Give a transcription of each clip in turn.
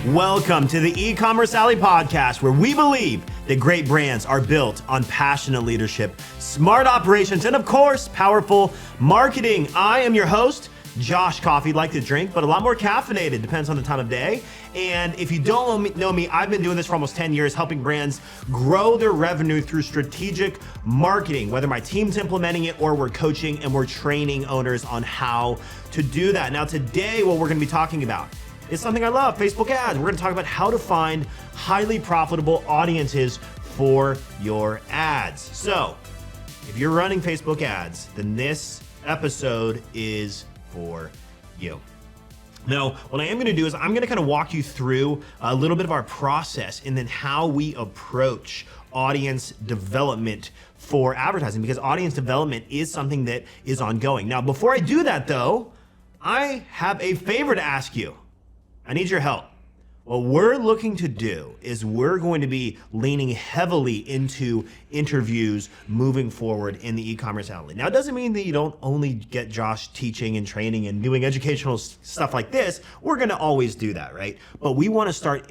Welcome to the Ecommerce Alley podcast, where we believe that great brands are built on passionate leadership, smart operations, and of course, powerful marketing. I am your host, Josh Coffee. Like to drink, but a lot more caffeinated, depends on the time of day. And if you don't know me, I've been doing this for almost 10 years, helping brands grow their revenue through strategic marketing, whether my team's implementing it or we're coaching and we're training owners on how to do that. Now today, what we're gonna be talking about is something I love, Facebook ads. We're gonna talk about how to find highly profitable audiences for your ads. So, if you're running Facebook ads, then this episode is for you. Now, what I am gonna do is I'm gonna kind of walk you through a little bit of our process and then how we approach audience development for advertising, because audience development is something that is ongoing. Now, before I do that though, I have a favor to ask you. I need your help. What we're looking to do is we're going to be leaning heavily into interviews moving forward in the e-commerce alley. Now, it doesn't mean that you don't only get Josh teaching and training and doing educational stuff like this. We're going to always do that, right? But we want to start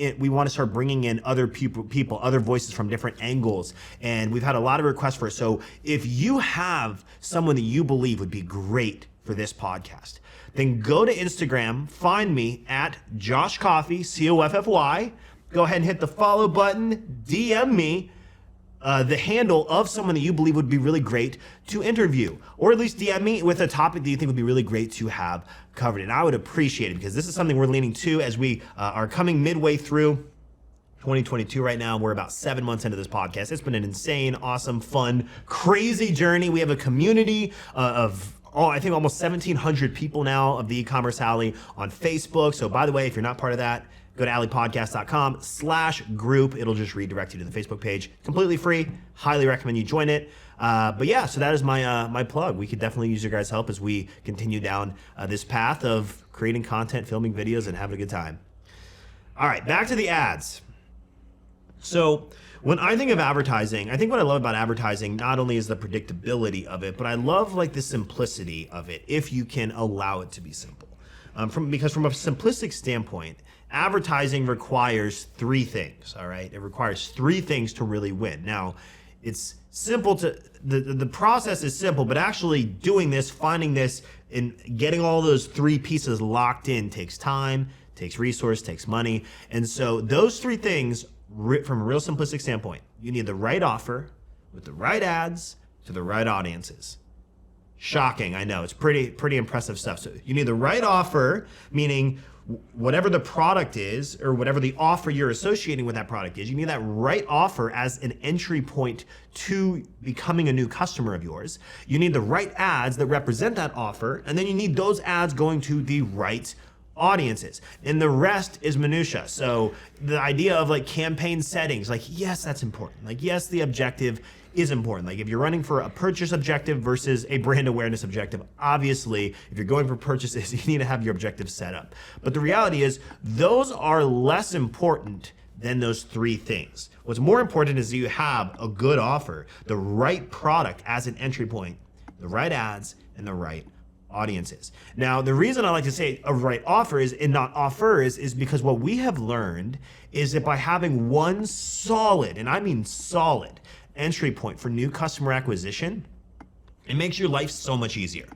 bringing in other people, other voices from different angles. And we've had a lot of requests for it. So if you have someone that you believe would be great for this podcast, then go to Instagram, find me at Josh Coffee, Coffy. Go ahead and hit the follow button, DM me the handle of someone that you believe would be really great to interview, or at least DM me with a topic that you think would be really great to have covered. And I would appreciate it, because this is something we're leaning to as we are coming midway through 2022 right now. We're about 7 months into this podcast. It's been an insane, awesome, fun, crazy journey. We have a community of I think almost 1,700 people now of the Ecommerce Alley on Facebook. So by the way, if you're not part of that, go to alleypodcast.com/group. It'll just redirect you to the Facebook page. Completely free. Highly recommend you join it. But yeah, so that is my plug. We could definitely use your guys' help as we continue down this path of creating content, filming videos, and having a good time. All right, back to the ads. So when I think of advertising, I think what I love about advertising not only is the predictability of it, but I love like the simplicity of it, if you can allow it to be simple. Because from a simplistic standpoint, advertising requires three things, all right? It requires three things to really win. Now, it's simple the process is simple, but actually doing this, finding this, and getting all those three pieces locked in takes time, takes resource, takes money. And so those three things, from a real simplistic standpoint, you need the right offer with the right ads to the right audiences. Shocking, I know, it's pretty impressive stuff. So you need the right offer, meaning whatever the product is or whatever the offer you're associating with that product is, you need that right offer as an entry point to becoming a new customer of yours. You need the right ads that represent that offer, and then you need those ads going to the right audiences, and the rest is minutia. So the idea of like campaign settings, like yes, that's important. Like yes, the objective is important. Like if you're running for a purchase objective versus a brand awareness objective, obviously if you're going for purchases, you need to have your objective set up. But the reality is those are less important than those three things. What's more important is that you have a good offer, the right product as an entry point, the right ads, and the right audiences. Now, the reason I like to say a right offer is, and not offers, is because what we have learned is that by having one solid, and I mean solid, entry point for new customer acquisition, it makes your life so much easier.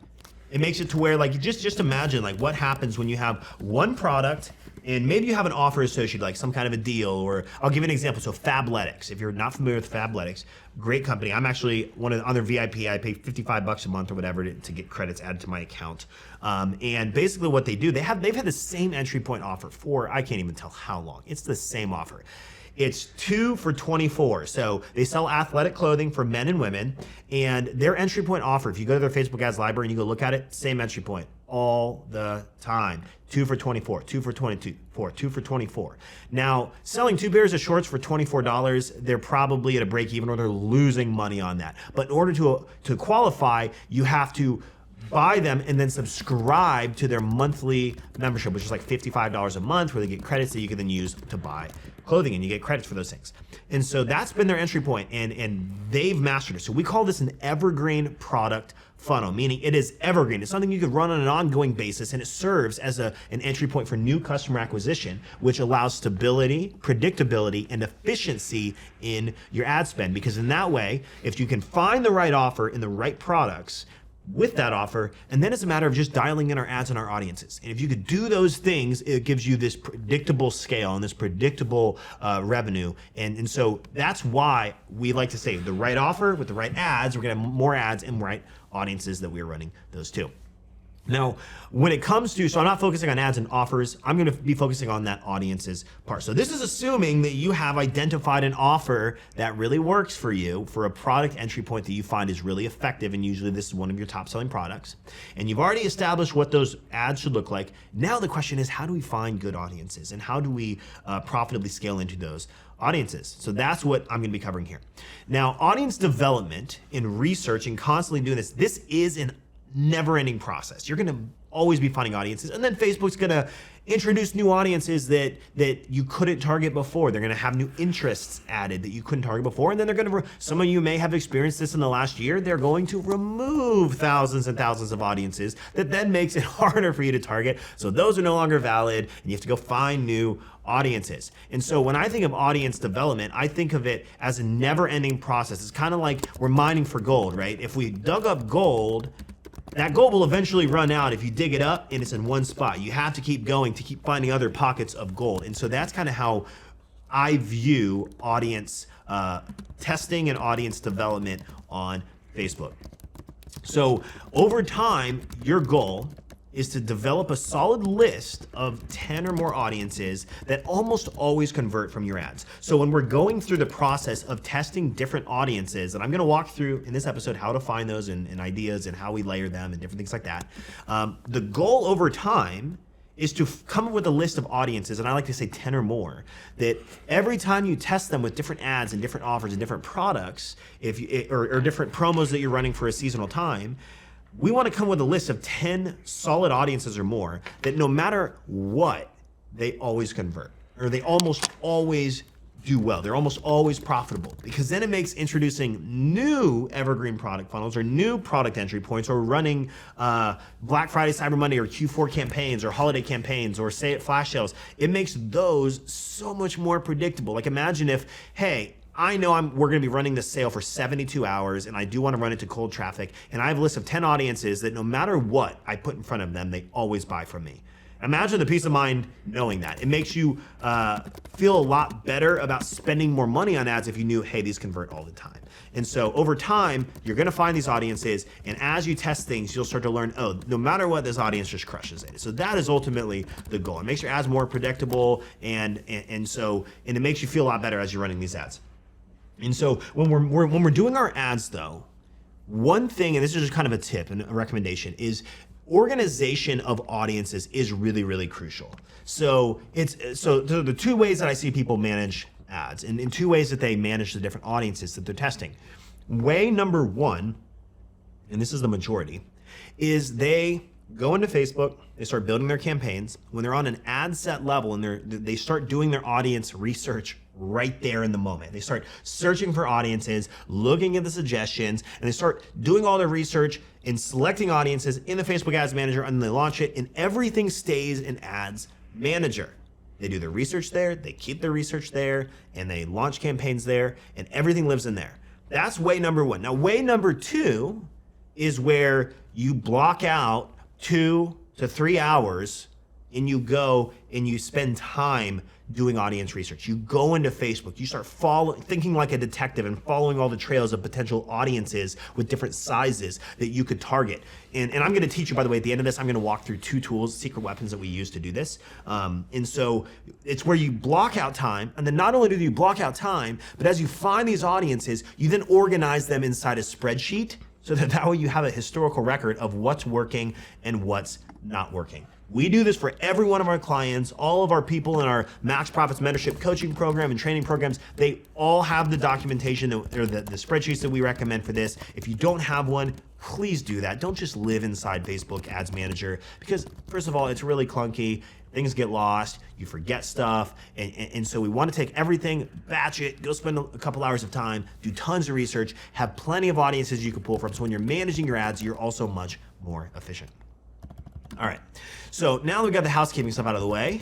It makes it to where, like, just imagine like what happens when you have one product and maybe you have an offer associated, like some kind of a deal, or I'll give you an example. So Fabletics, if you're not familiar with Fabletics, great company. I'm actually on their VIP. I pay $55 a month or whatever to get credits added to my account. And basically what they do, they've had the same entry point offer for, I can't even tell how long. It's the same offer. It's 2 for $24. So they sell athletic clothing for men and women, and their entry point offer, if you go to their Facebook ads library and you go look at it, same entry point all the time. 2 for $24, 2 for $22, 2 for $24. Now, selling 2 pairs of shorts for $24, they're probably at a break even or they're losing money on that. But in order to qualify, you have to buy them and then subscribe to their monthly membership, which is like $55 a month, where they get credits that you can then use to buy clothing and you get credits for those things. And so that's been their entry point, and they've mastered it. So we call this an evergreen product funnel, meaning it is evergreen. It's something you could run on an ongoing basis, and it serves as an entry point for new customer acquisition, which allows stability, predictability, and efficiency in your ad spend. Because in that way, if you can find the right offer in the right products with that offer, and then it's a matter of just dialing in our ads and our audiences. And if you could do those things, it gives you this predictable scale and this predictable revenue. And so that's why we like to say the right offer with the right ads, we're gonna have more ads and right audiences that we're running those to. Now, when it comes to, so I'm not focusing on ads and offers, I'm gonna be focusing on that audiences part. So this is assuming that you have identified an offer that really works for you for a product entry point that you find is really effective, and usually this is one of your top selling products. And you've already established what those ads should look like. Now the question is, how do we find good audiences and how do we profitably scale into those audiences? So that's what I'm gonna be covering here. Now, audience development and research and constantly doing this is an never-ending process. You're gonna always be finding audiences, and then Facebook's gonna introduce new audiences that you couldn't target before. They're gonna have new interests added that you couldn't target before, and then they're gonna, some of you may have experienced this in the last year, they're going to remove thousands and thousands of audiences that then makes it harder for you to target. So those are no longer valid, and you have to go find new audiences. And so when I think of audience development, I think of it as a never-ending process. It's kind of like we're mining for gold, right? If we dug up gold, that gold will eventually run out if you dig it up and it's in one spot. You have to keep going to keep finding other pockets of gold. And so that's kind of how I view audience testing and audience development on Facebook. So over time, your goal is to develop a solid list of 10 or more audiences that almost always convert from your ads. So when we're going through the process of testing different audiences, and I'm gonna walk through in this episode how to find those and ideas and how we layer them and different things like that, the goal over time is to come up with a list of audiences, and I like to say 10 or more, that every time you test them with different ads and different offers and different products, or different promos that you're running for a seasonal time, we want to come with a list of 10 solid audiences or more that no matter what, they always convert, or they almost always do well. They're almost always profitable, because then it makes introducing new evergreen product funnels or new product entry points, or running Black Friday, Cyber Monday, or Q4 campaigns, or holiday campaigns, or say it flash sales. It makes those so much more predictable. Like imagine if, hey, I know we're gonna be running this sale for 72 hours and I do wanna run it to cold traffic, and I have a list of 10 audiences that no matter what I put in front of them, they always buy from me. Imagine the peace of mind knowing that. It makes you feel a lot better about spending more money on ads if you knew, hey, these convert all the time. And so over time, you're gonna find these audiences, and as you test things, you'll start to learn, oh, no matter what, this audience just crushes it. So that is ultimately the goal. It makes your ads more predictable, and it makes you feel a lot better as you're running these ads. And so when we're doing our ads though, one thing, and this is just kind of a tip and a recommendation, is organization of audiences is really, really crucial. So the two ways that I see people manage ads, and in two ways that they manage the different audiences that they're testing. Way number one, and this is the majority, is they go into Facebook, they start building their campaigns. When they're on an ad set level and they start doing their audience research right there in the moment. They start searching for audiences, looking at the suggestions, and they start doing all their research and selecting audiences in the Facebook Ads Manager, and they launch it, and everything stays in Ads Manager. They do their research there, they keep their research there, and they launch campaigns there, and everything lives in there. That's way number one. Now, way number two is where you block out 2 to 3 hours and you go and you spend time doing audience research. You go into Facebook, you start thinking like a detective and following all the trails of potential audiences with different sizes that you could target. And I'm gonna teach you, by the way, at the end of this, I'm gonna walk through 2 tools, secret weapons that we use to do this. And so it's where you block out time, and then not only do you block out time, but as you find these audiences, you then organize them inside a spreadsheet, so that way you have a historical record of what's working and what's not working. We do this for every one of our clients, all of our people in our Max Profits Mentorship coaching program and training programs. They all have the documentation or the spreadsheets that we recommend for this. If you don't have one, please do that. Don't just live inside Facebook Ads Manager, because first of all, it's really clunky. Things get lost, you forget stuff, and so we want to take everything, batch it, go spend a couple hours of time, do tons of research, have plenty of audiences you can pull from, so when you're managing your ads, you're also much more efficient. All right, so now that we've got the housekeeping stuff out of the way,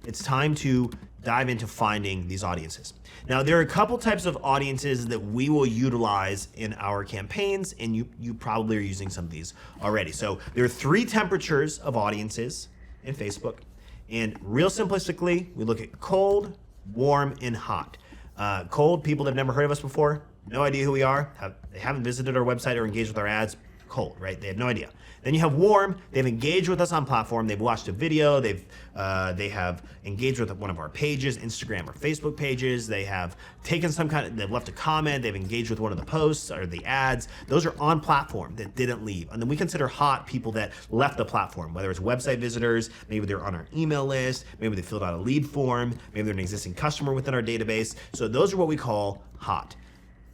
it's time to dive into finding these audiences. Now, there are a couple types of audiences that we will utilize in our campaigns, and you probably are using some of these already. So there are 3 temperatures of audiences in Facebook, and real simplistically, we look at cold, warm, and hot. Cold, people that have never heard of us before, no idea who we are, they haven't visited our website or engaged with our ads. Cold, right? They have no idea. Then you have warm. They've engaged with us on platform. They've watched a video. They have engaged with one of our pages, Instagram or Facebook pages. They have taken they've left a comment. They've engaged with one of the posts or the ads. Those are on platform that didn't leave. And then we consider hot people that left the platform, whether it's website visitors, maybe they're on our email list, maybe they filled out a lead form, maybe they're an existing customer within our database. So those are what we call hot.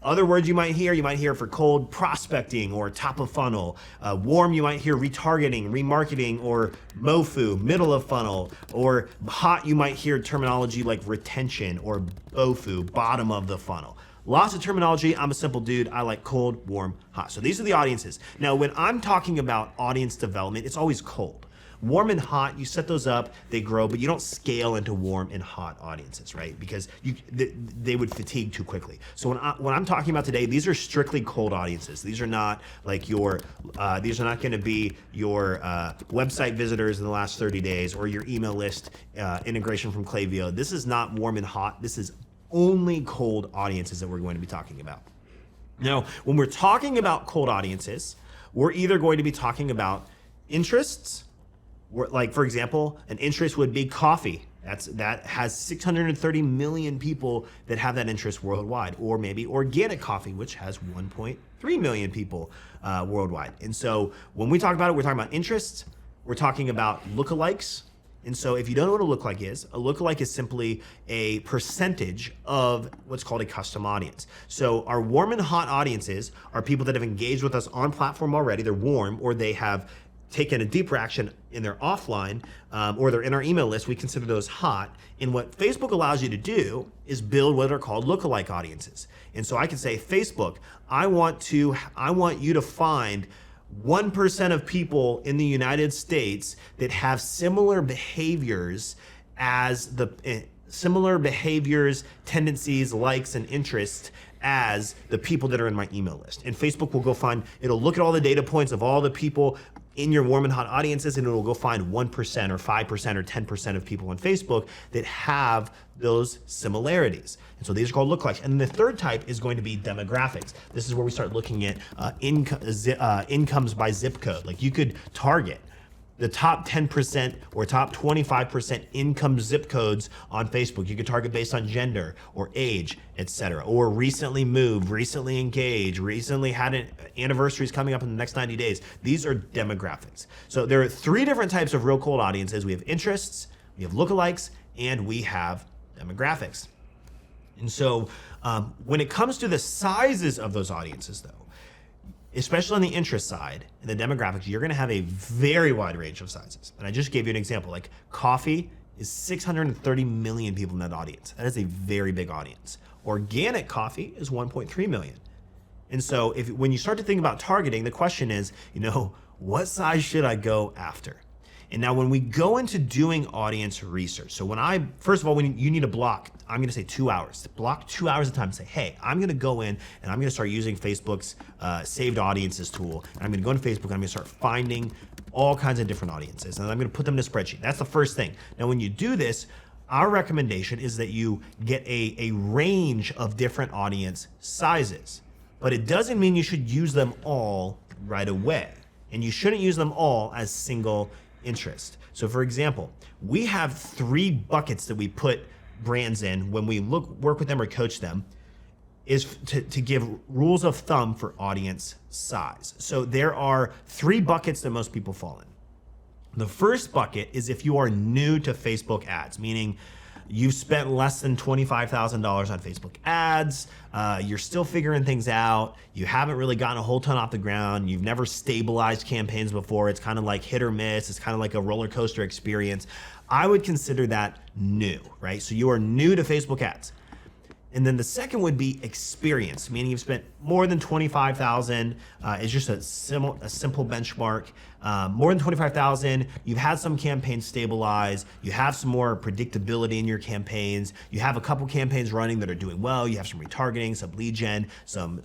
Other words you might hear for cold, prospecting or top of funnel. Warm, you might hear retargeting, remarketing, or MOFU, middle of funnel. Or hot, you might hear terminology like retention or BOFU, bottom of the funnel. Lots of terminology. I'm a simple dude. I like cold, warm, hot. So these are the audiences. Now, when I'm talking about audience development, it's always cold. Warm and hot, you set those up, they grow, but you don't scale into warm and hot audiences, right? Because they would fatigue too quickly. So when I'm talking about today, these are strictly cold audiences. These are not like these are not going to be your website visitors in the last 30 days or your email list integration from Klaviyo. This is not warm and hot. This is only cold audiences that we're going to be talking about. Now, when we're talking about cold audiences, we're either going to be talking about interests. Like, for example, an interest would be coffee. That has 630 million people that have that interest worldwide. Or maybe organic coffee, which has 1.3 million people worldwide. And so when we talk about it, we're talking about interests. We're talking about lookalikes. And so if you don't know what a lookalike is simply a percentage of what's called a custom audience. So our warm and hot audiences are people that have engaged with us on platform already. They're warm, or they have taken a deeper action in their offline, or they're in our email list. We consider those hot. And what Facebook allows you to do is build what are called lookalike audiences. And so I can say, Facebook, I want you to find 1% of people in the United States that have similar behaviors, tendencies, likes, and interests as the people that are in my email list. And Facebook will go find, it'll look at all the data points of all the people in your warm and hot audiences, and it'll go find 1% or 5% or 10% of people on Facebook that have those similarities. And so these are called lookalikes. And then the third type is going to be demographics. This is where we start looking at incomes by zip code. Like, you could target the top 10% or top 25% income zip codes on Facebook. You could target based on gender or age, etc. Or recently moved, recently engaged, recently had anniversaries coming up in the next 90 days. These are demographics. So there are 3 different types of real cold audiences. We have interests, we have lookalikes, and we have demographics. And so when it comes to the sizes of those audiences, though, especially on the interest side and the demographics, you're going to have a very wide range of sizes. And I just gave you an example. Like, coffee is 630 million people in that audience. That is a very big audience. Organic coffee is 1.3 million. And so when you start to think about targeting, the question is, what size should I go after? And now when we go into doing audience research, so first of all, when you need to block, I'm gonna say 2 hours. Block 2 hours of time and say, hey, I'm gonna go in and I'm gonna start using Facebook's saved audiences tool. And I'm gonna go into Facebook and I'm gonna start finding all kinds of different audiences. And I'm gonna put them in a spreadsheet. That's the first thing. Now, when you do this, our recommendation is that you get a range of different audience sizes. But it doesn't mean you should use them all right away. And you shouldn't use them all as single interest. So for example, we have 3 buckets that we put brands in when we work with them or coach them, is to give rules of thumb for audience size. So there are 3 buckets that most people fall in. The first bucket is if you are new to Facebook ads, meaning you've spent less than $25,000 on Facebook ads, you're still figuring things out, you haven't really gotten a whole ton off the ground, you've never stabilized campaigns before, it's kind of like hit or miss, it's kind of like a roller coaster experience, I would consider that new, right? So you are new to Facebook ads. And then the second would be experience, meaning you've spent more than 25,000. It's just a simple benchmark. More than 25,000. You've had some campaigns stabilize. You have some more predictability in your campaigns. You have a couple campaigns running that are doing well. You have some retargeting, some lead gen, some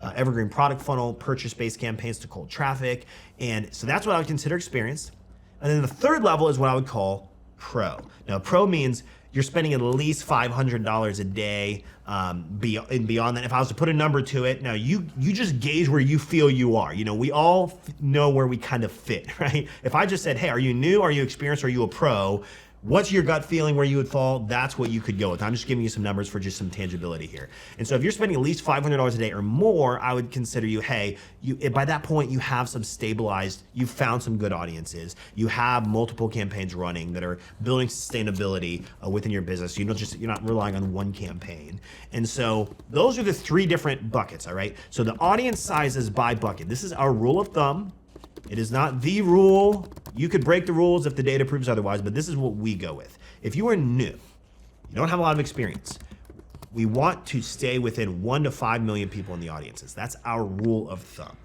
evergreen product funnel, purchase-based campaigns to cold traffic. And so that's what I would consider experience. And then the third level is what I would call pro. Now, pro means you're spending at least $500 a day beyond that. If I was to put a number to it, now you just gauge where you feel you are. You know, we all know where we kind of fit, right? If I just said, hey, are you new? Are you experienced? Are you a pro? What's your gut feeling where you would fall? That's what you could go with. I'm just giving you some numbers for just some tangibility here. And so if you're spending at least $500 a day or more, I would consider you, hey, by that point, you have some stabilized, you've found some good audiences. You have multiple campaigns running that are building sustainability within your business. You're not relying on one campaign. And so those are the three different buckets, all right? So the audience sizes by bucket. This is our rule of thumb. It is not the rule. You could break the rules if the data proves otherwise, but this is what we go with. If you are new, you don't have a lot of experience, we want to stay within 1 to 5 million people in the audiences. That's our rule of thumb.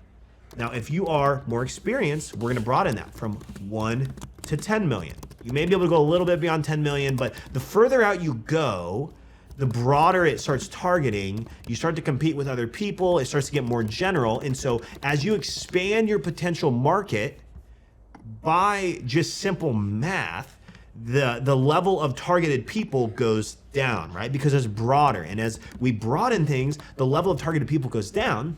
Now, if you are more experienced, we're gonna broaden that from 1 to 10 million. You may be able to go a little bit beyond 10 million, but the further out you go, the broader it starts targeting, you start to compete with other people, it starts to get more general. And so as you expand your potential market, by just simple math, the level of targeted people goes down, right? Because it's broader. And as we broaden things, the level of targeted people goes down.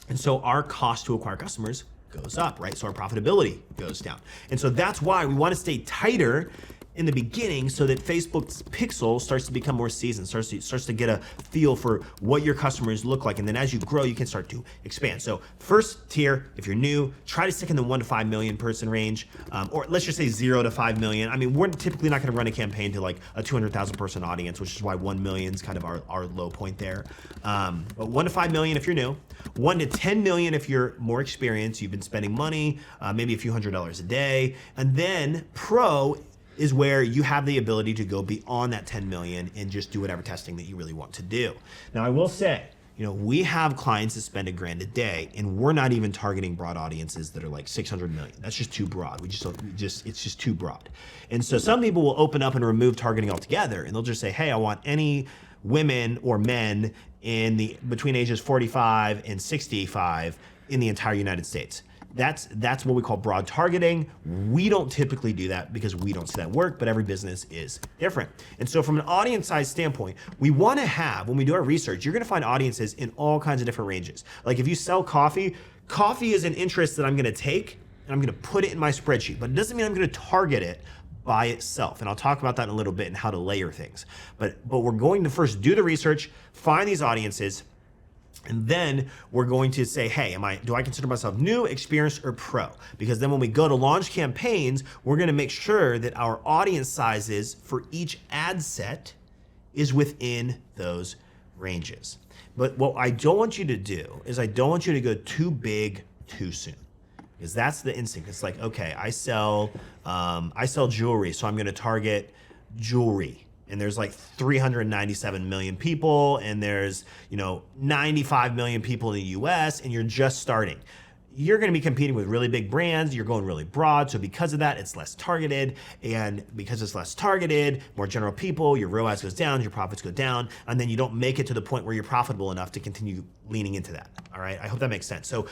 And so our cost to acquire customers goes up, right? So our profitability goes down. And so that's why we want to stay tighter in the beginning so that Facebook's pixel starts to become more seasoned, starts to get a feel for what your customers look like. And then as you grow, you can start to expand. So first tier, if you're new, try to stick in the 1 to 5 million person range, or let's just say 0 to 5 million. I mean, we're typically not gonna run a campaign to like a 200,000 person audience, which is why 1 million is kind of our low point there. But 1 to 5 million if you're new, 1 to 10 million if you're more experienced, you've been spending money, maybe a few $100s a day. And then pro is where you have the ability to go beyond that 10 million and just do whatever testing that you really want to do. Now, I will say, you know, we have clients that spend $1,000 a day, and we're not even targeting broad audiences that are like 600 million. That's just too broad. It's just too broad. And so some people will open up and remove targeting altogether, and they'll just say, hey, I want any women or men between ages 45 and 65 in the entire United States. That's what we call broad targeting. We don't typically do that because we don't see that work, but every business is different. And so from an audience size standpoint, we want to have, when we do our research, you're going to find audiences in all kinds of different ranges. Like if you sell coffee is an interest that I'm going to take and I'm going to put it in my spreadsheet, but it doesn't mean I'm going to target it by itself. And I'll talk about that in a little bit and how to layer things. But we're going to first do the research, find these audiences, and then we're going to say, hey, do I consider myself new, experienced, or pro? Because then when we go to launch campaigns, we're gonna make sure that our audience sizes for each ad set is within those ranges. But what I don't want you to do is I don't want you to go too big too soon. Because that's the instinct. It's like, okay, I sell jewelry, so I'm gonna target jewelry. And there's like 397 million people, and there's 95 million people in the US, and you're just starting. You're gonna be competing with really big brands, you're going really broad, so because of that, it's less targeted, and because it's less targeted, more general people, your ROAS goes down, your profits go down, and then you don't make it to the point where you're profitable enough to continue leaning into that, all right? I hope that makes sense. So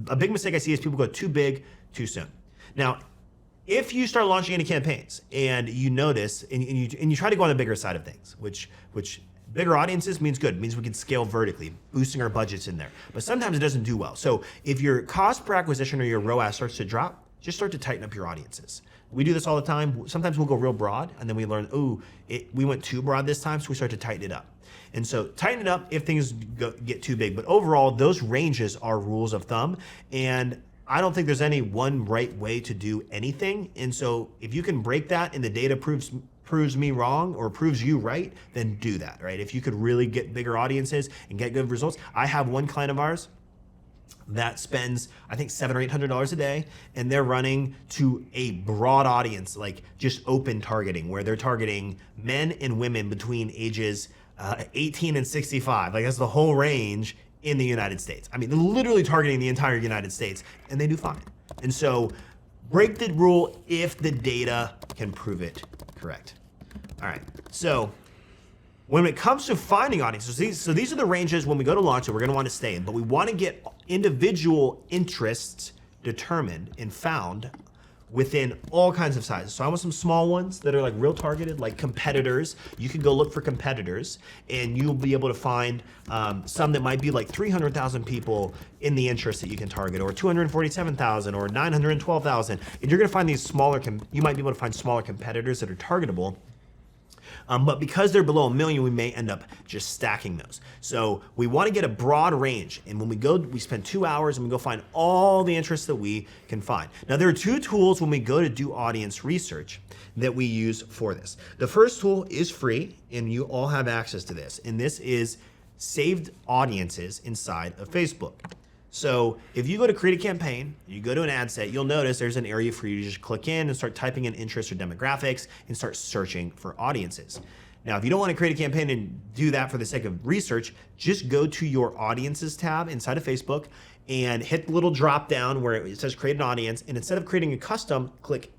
a big mistake I see is people go too big, too soon. Now, if you start launching any campaigns and you notice, and you try to go on the bigger side of things, which bigger audiences means good, means we can scale vertically, boosting our budgets in there. But sometimes it doesn't do well. So if your cost per acquisition or your ROAS starts to drop, just start to tighten up your audiences. We do this all the time. Sometimes we'll go real broad and then we learn, we went too broad this time, so we start to tighten it up. And so tighten it up if things get too big. But overall, those ranges are rules of thumb. And I don't think there's any one right way to do anything. And so if you can break that and the data proves proves me wrong or proves you right, then do that, right? If you could really get bigger audiences and get good results. I have one client of ours that spends, I think, $700 or $800 a day, and they're running to a broad audience, like just open targeting, where they're targeting men and women between ages 18 and 65. Like, that's the whole range in the United States. I mean, they're literally targeting the entire United States, and they do fine. And so break the rule if the data can prove it correct. All right, so when it comes to finding audiences, these are the ranges when we go to launch that we're gonna wanna stay in, but we wanna get individual interests determined and found within all kinds of sizes. So I want some small ones that are like real targeted, like competitors. You can go look for competitors and you'll be able to find some that might be like 300,000 people in the interest that you can target, or 247,000 or 912,000. And you're gonna find these smaller, you might be able to find smaller competitors that are targetable. But because they're below 1 million, we may end up just stacking those. So we want to get a broad range. And when we go, we spend 2 hours and we go find all the interests that we can find. Now, there are two tools when we go to do audience research that we use for this. The first tool is free, and you all have access to this. And this is saved audiences inside of Facebook. So if you go to create a campaign, you go to an ad set, you'll notice there's an area for you to just click in and start typing in interests or demographics and start searching for audiences. Now, if you don't want to create a campaign and do that for the sake of research, just go to your audiences tab inside of Facebook and hit the little drop down where it says create an audience. And instead of creating a custom, click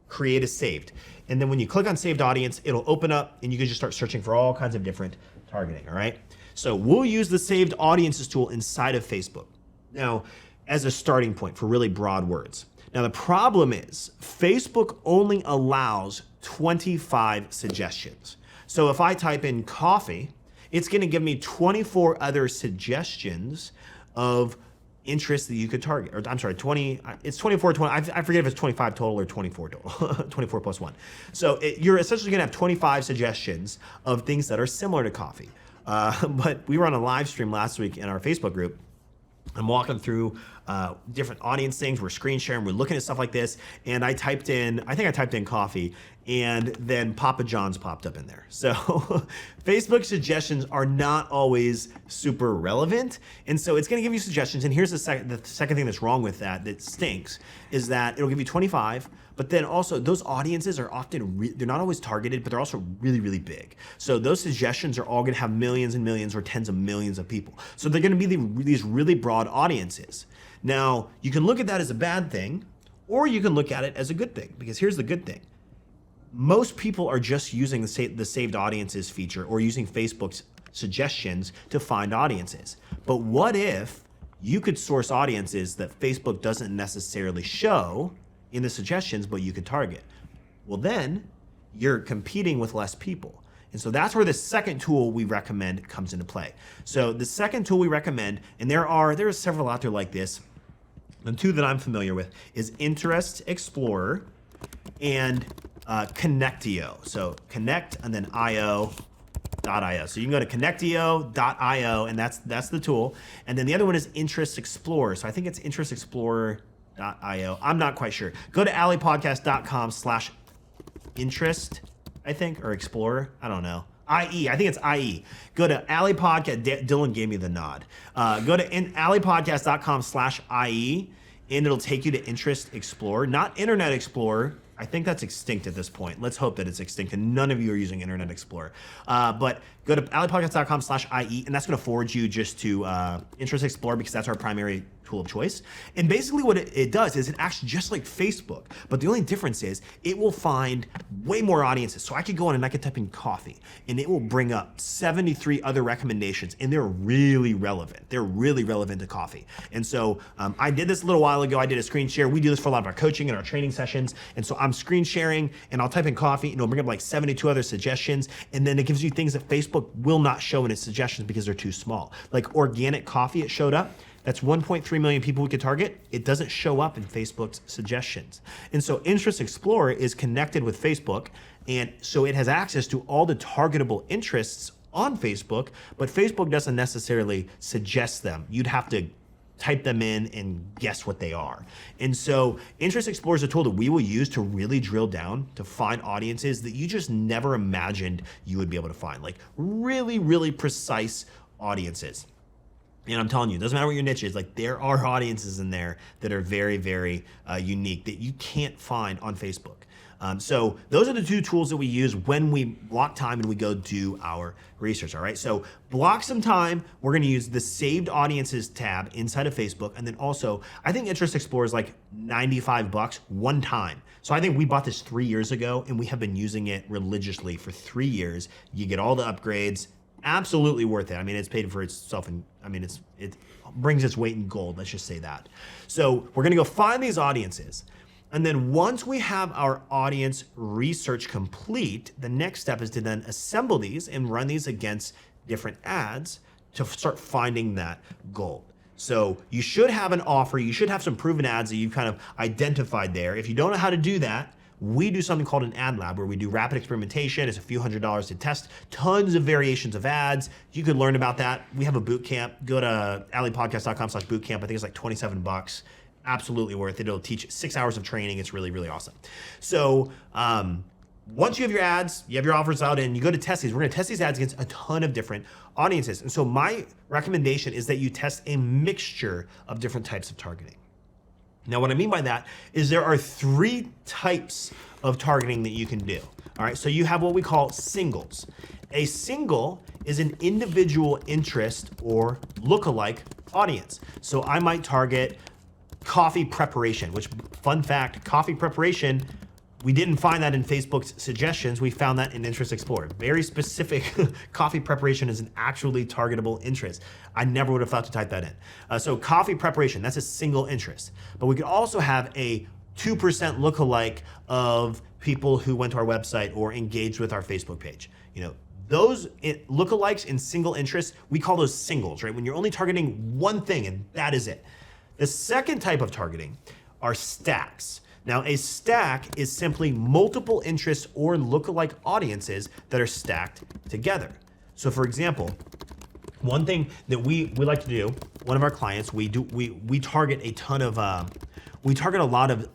create a saved. And then when you click on saved audience, it'll open up and you can just start searching for all kinds of different targeting, all right? So we'll use the saved audiences tool inside of Facebook. Now, as a starting point for really broad words. Now, the problem is Facebook only allows 25 suggestions. So if I type in coffee, it's gonna give me 24 other suggestions of interests that you could target. Or I'm sorry, 20, it's 24, 20, I forget if it's 25 total or 24 total, 24 plus one. So you're essentially gonna have 25 suggestions of things that are similar to coffee. But we were on a live stream last week in our Facebook group. I'm walking through different audience things. We're screen sharing. We're looking at stuff like this. And I think I typed in coffee, and then Papa John's popped up in there. So Facebook suggestions are not always super relevant. And so it's going to give you suggestions. And here's the second thing that's wrong with that stinks, is that it'll give you 25. But then also those audiences are often, they're not always targeted, but they're also really, really big. So those suggestions are all gonna have millions and millions or tens of millions of people. So they're gonna be these really broad audiences. Now, you can look at that as a bad thing, or you can look at it as a good thing, because here's the good thing. Most people are just using the saved audiences feature or using Facebook's suggestions to find audiences. But what if you could source audiences that Facebook doesn't necessarily show in the suggestions, but you could target? Well, then you're competing with less people. And so that's where the second tool we recommend comes into play. So the second tool we recommend, and there are several out there like this, the two that I'm familiar with is Interest Explorer and Connectio. So connect and then io.io. So you can go to connectio.io, and that's the tool. And then the other one is Interest Explorer. So I think it's Interest Explorer.io. I'm not quite sure. Go to alleypodcast.com/interest, I think, or explorer. I don't know. IE. I think it's IE. Go to Alley Podcast. Dylan gave me the nod. Go to alleypodcast.com/IE, and it'll take you to Interest Explorer, not Internet Explorer. I think that's extinct at this point. Let's hope that it's extinct and none of you are using Internet Explorer. But go to alleypodcast.com/IE, and that's going to forward you just to Interest Explorer, because that's our primary tool of choice. And basically what it does is it acts just like Facebook, but the only difference is it will find way more audiences. So I could go in and I could type in coffee, and it will bring up 73 other recommendations, and they're really relevant. They're really relevant to coffee. And so I did this a little while ago. I did a screen share. We do this for a lot of our coaching and our training sessions. And so I'm screen sharing, and I'll type in coffee, and it'll bring up like 72 other suggestions. And then it gives you things that Facebook will not show in its suggestions because they're too small. Like organic coffee, it showed up. That's 1.3 million people we could target. It doesn't show up in Facebook's suggestions. And so Interest Explorer is connected with Facebook, and so it has access to all the targetable interests on Facebook, but Facebook doesn't necessarily suggest them. You'd have to type them in and guess what they are. And so Interest Explorer is a tool that we will use to really drill down to find audiences that you just never imagined you would be able to find, like really, really precise audiences. And I'm telling you, it doesn't matter what your niche is, like there are audiences in there that are very, very unique that you can't find on Facebook. So those are the two tools that we use when we block time and we go do our research, all right? So block some time, we're gonna use the saved audiences tab inside of Facebook. And then also, I think Interest Explorer is like $95 one time. So I think we bought this 3 years ago and we have been using it religiously for 3 years. You get all the upgrades, absolutely worth it. I mean, it's paid for itself, and I mean, it brings its weight in gold, let's just say that. So we're gonna go find these audiences. And then once we have our audience research complete, the next step is to then assemble these and run these against different ads to start finding that gold. So you should have an offer, you should have some proven ads that you've kind of identified there. If you don't know how to do that, we do something called an ad lab where we do rapid experimentation. It's a few $100s to test tons of variations of ads. You could learn about that. We have a boot camp. Go to alleypodcast.com/bootcamp. I think it's like $27. Absolutely worth it. It'll teach 6 hours of training. It's really, really awesome. So once you have your ads, you have your offers out, and you go to test these, we're gonna test these ads against a ton of different audiences. And so my recommendation is that you test a mixture of different types of targeting. Now, what I mean by that is there are 3 types of targeting that you can do. All right, so you have what we call singles. A single is an individual interest or lookalike audience. So I might target coffee preparation, which, fun fact, coffee preparation, we didn't find that in Facebook's suggestions. We found that in Interest Explorer. Very specific coffee preparation is an actually targetable interest. I never would have thought to type that in. So coffee preparation, that's a single interest. But we could also have a 2% lookalike of people who went to our website or engaged with our Facebook page. You know, those lookalikes in single interests, we call those singles, right? When you're only targeting one thing and that is it. The second type of targeting are stacks. Now, a stack is simply multiple interests or lookalike audiences that are stacked together. So for example, one thing that we like to do, one of our clients, we target a ton of, we target a lot of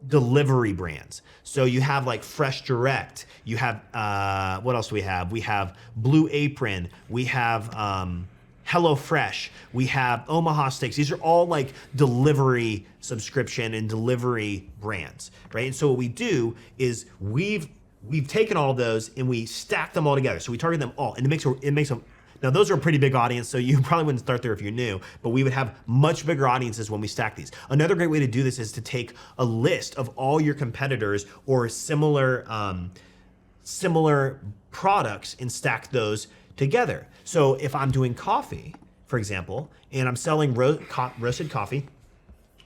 delivery brands. So you have like Fresh Direct, you have, what else do we have? We have Blue Apron, we have, HelloFresh, we have Omaha Steaks. These are all like delivery subscription and delivery brands, right? And so what we do is we've taken all those and we stack them all together. So we target them all, and it makes them. Now those are a pretty big audience, so you probably wouldn't start there if you're new, but we would have much bigger audiences when we stack these. Another great way to do this is to take a list of all your competitors or similar products and stack those together. So if I'm doing coffee, for example, and I'm selling roasted coffee,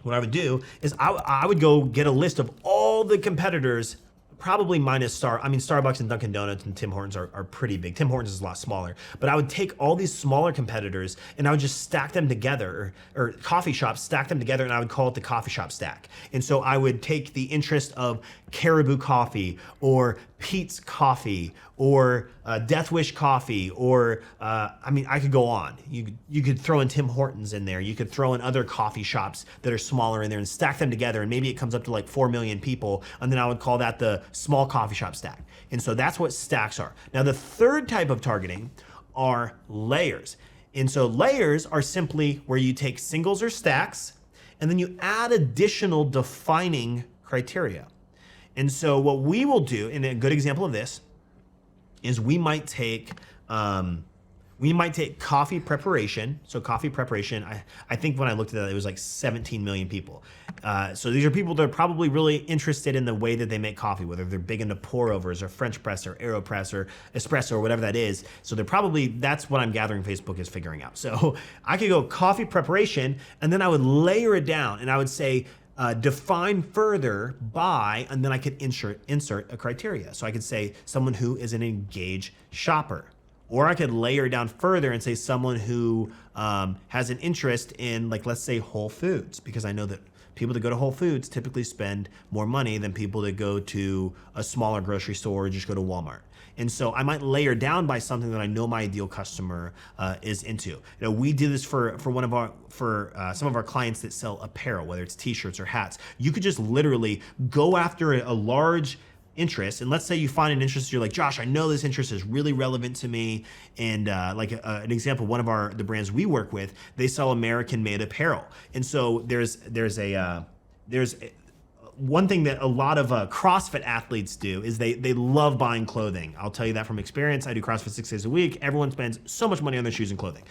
what I would do is I would go get a list of all the competitors, probably minus Starbucks and Dunkin' Donuts and Tim Hortons are pretty big. Tim Hortons is a lot smaller, but I would take all these smaller competitors and I would just stack them together, or coffee shops, stack them together, and I would call it the coffee shop stack. And so I would take the interest of Caribou Coffee or Pete's Coffee or Death Wish Coffee, or I could go on. You could throw in Tim Hortons in there. You could throw in other coffee shops that are smaller in there and stack them together, and maybe it comes up to like 4 million people, and then I would call that the small coffee shop stack. And so that's what stacks are. Now the third type of targeting are layers. And so layers are simply where you take singles or stacks, and then you add additional defining criteria. And so what we will do, and a good example of this, is we might take coffee preparation. So coffee preparation, I think when I looked at that, it was like 17 million people. So these are people that are probably really interested in the way that they make coffee, whether they're big into pour overs or French press or AeroPress or espresso or whatever that is. So that's what I'm gathering Facebook is figuring out. So I could go coffee preparation, and then I would layer it down, and I would say, define further by, and then I could insert a criteria. So I could say someone who is an engaged shopper, or I could layer down further and say someone who has an interest in, like, let's say Whole Foods, because I know that People that go to Whole Foods typically spend more money than people that go to a smaller grocery store or just go to Walmart. And so I might layer down by something that I know my ideal customer is into. We do this for some of our clients that sell apparel, whether it's t-shirts or hats. You could just literally go after a large interest, and let's say you find an interest, you're like, Josh, I know this interest is really relevant to me. And an example, one of the brands we work with, they sell American-made apparel, and so there's one thing that a lot of CrossFit athletes do is they love buying clothing. I'll tell you that from experience. I do CrossFit 6 days a week. Everyone spends so much money on their shoes and clothing.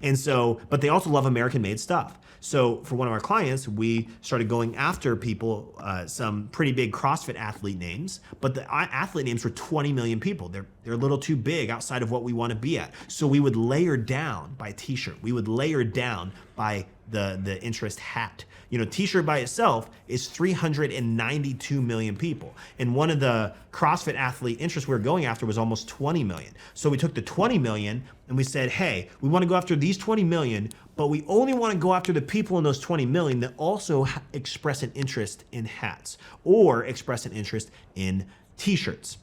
And so, but they also love American-made stuff. So for one of our clients, we started going after people, some pretty big CrossFit athlete names, but the athlete names were 20 million people. They're a little too big outside of what we want to be at. So we would layer down by t-shirt. We would layer down by the interest hat. T-shirt by itself is 392 million people. And one of the CrossFit athlete interests we were going after was almost 20 million. So we took the 20 million and we said, hey, we want to go after these 20 million, but we only want to go after the people in those 20 million that also express an interest in hats or express an interest in t-shirts.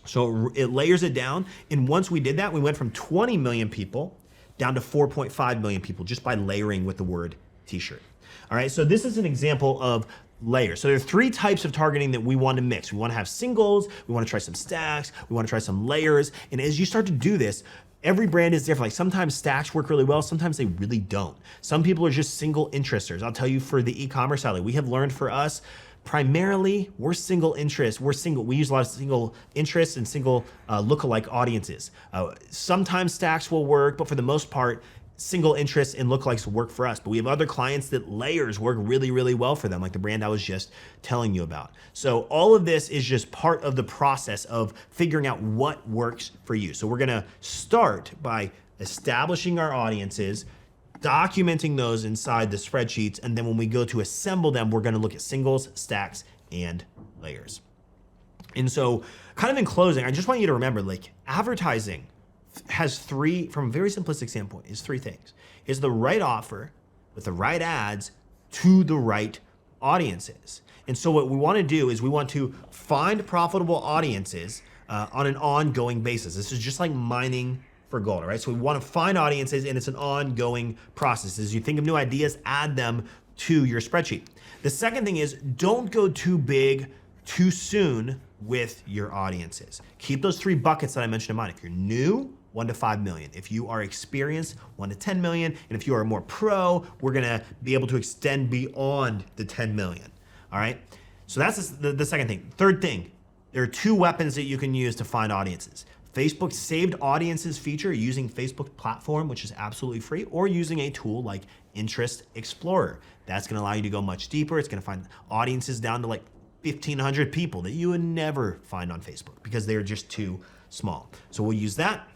So it layers it down. And once we did that, we went from 20 million people down to 4.5 million people just by layering with the word t-shirt. All right, so this is an example of layers. So there are 3 types of targeting that we want to mix. We want to have singles, we want to try some stacks, we want to try some layers. And as you start to do this, every brand is different. Like sometimes stacks work really well, sometimes they really don't. Some people are just single interesters. I'll tell you, for the Ecommerce Alley, we have learned for us, primarily, we're single interest. We use a lot of single interests and single lookalike audiences. Sometimes stacks will work, but for the most part, single interests and lookalikes work for us. But we have other clients that layers work really, really well for them, like the brand I was just telling you about. So all of this is just part of the process of figuring out what works for you. So we're gonna start by establishing our audiences, documenting those inside the spreadsheets, and then when we go to assemble them, we're gonna look at singles, stacks, and layers. And so kind of in closing, I just want you to remember, advertising has 3, from a very simplistic standpoint, is 3 things. Is the right offer with the right ads to the right audiences. And so what we want to do is we want to find profitable audiences on an ongoing basis. This is just like mining for gold, all right? So we want to find audiences, and it's an ongoing process. As you think of new ideas, add them to your spreadsheet. The second thing is, don't go too big too soon with your audiences. Keep those 3 buckets that I mentioned in mind. If you're new, 1 to 5 million. If you are experienced, 1 to 10 million. And if you are more pro, we're gonna be able to extend beyond the 10 million, all right? So that's the second thing. Third thing, there are 2 weapons that you can use to find audiences. Facebook saved audiences feature using Facebook platform, which is absolutely free, or using a tool like Interest Explorer. That's gonna allow you to go much deeper. It's gonna find audiences down to 1,500 people that you would never find on Facebook because they're just too small. So we'll use that.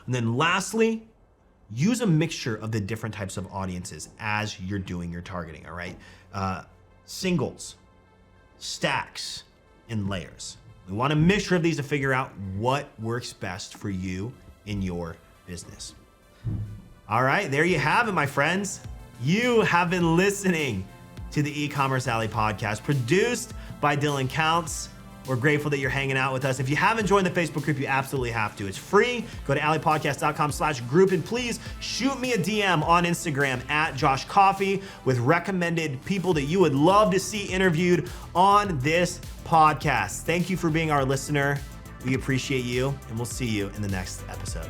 And then lastly, use a mixture of the different types of audiences as you're doing your targeting, all right? Singles, stacks, and layers. We want a mixture of these to figure out what works best for you in your business. All right, there you have it, my friends. You have been listening to the E-Commerce Alley podcast, produced by Dylan Counts. We're grateful that you're hanging out with us. If you haven't joined the Facebook group, you absolutely have to. It's free. Go to alleypodcast.com/group, and please shoot me a DM on Instagram @JoshCoffee with recommended people that you would love to see interviewed on this podcast. Thank you for being our listener. We appreciate you, and we'll see you in the next episode.